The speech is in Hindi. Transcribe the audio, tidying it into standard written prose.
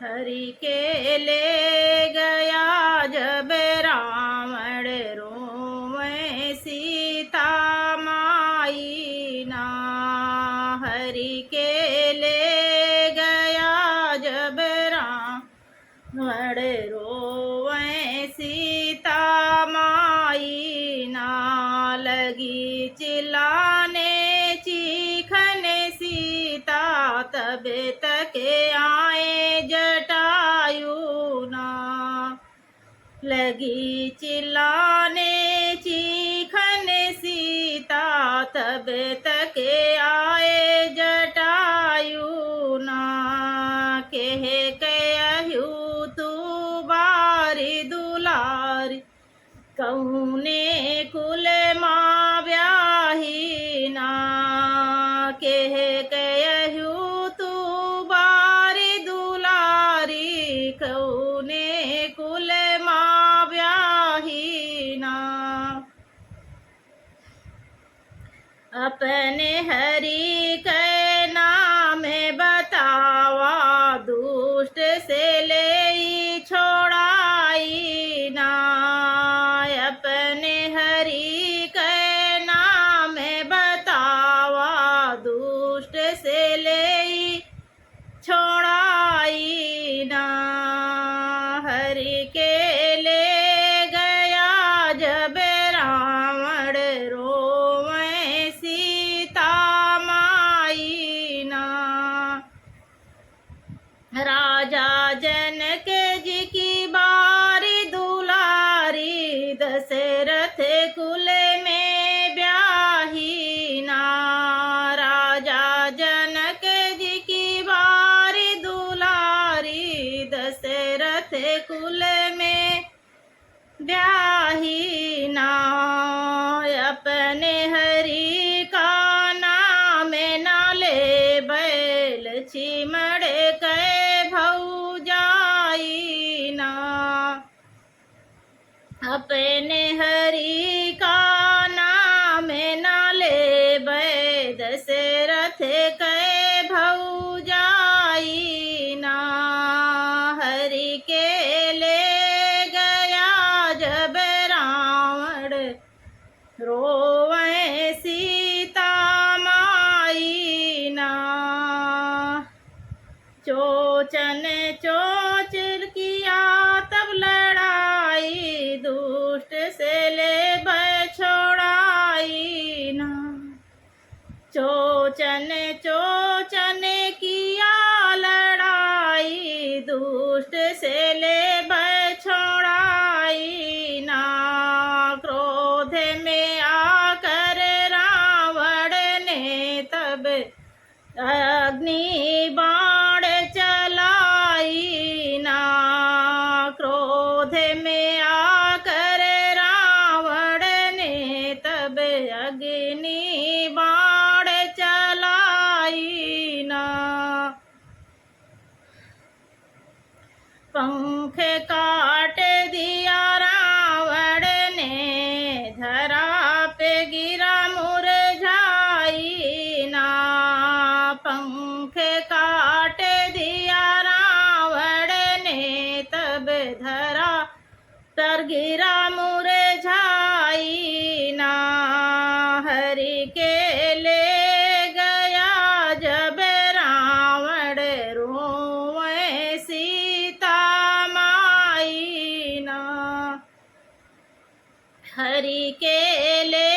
हरि के ले गया जब रावण रोवे सीता माई ना। हरि के ले गया जब रावण रोवे सीता माई ना। लगी चिल्लाने चीखने सीता तब तक आए जटायु ना। लगी चिल्लाने चीखने सीता तब तक आए जटायु ना। कह कहू तू बारी दुलारी कौने कुल माँ ब्याही ना। कह कहू तू बारी दुलारी कौने कुल माँ ब्याही ना। अपने हरि के नाम बतावा दुष्ट से ले छोड़ाई ना। अपने हरि के नाम बतावा दुष्ट से ले छोड़ाई ना। हरि के ले गया जब रावण रोवे सीता माई ना। राजा जनक जी की बारी दुलारी दशरथ कुल में ब्याही ना। राजा जनक जी की बारी दुलारी दशरथ कुल में ब्याही ना। अपने हरि का नाम न ले बैल चिमड़ के भौ जाई ना। अपने हरि का नाम न ले बै दशरथ के भौ जाई ना। हरि के ले गया जब रावण रोवे सीता माई ना। चोचन चोचल किया तब लड़ाई दुष्ट से ले छोड़ाई ना। चोचन चोचन किया लड़ाई दुष्ट से ले छोड़ाई ना। क्रोध में आकर रावण ने तब अग्नि बाण चलाई ना। क्रोध में आकर रावण ने तब अग्नि बाण चलाई ना। पंख काट दिया रावण ने धरा पे गिरा मुरझाई ना। पंख काट दिया रावण ने तब धरा तर गिरा मुरझाई ना। हरि के ले गया जब रावण रोवे सीता माई ना। हरि के ले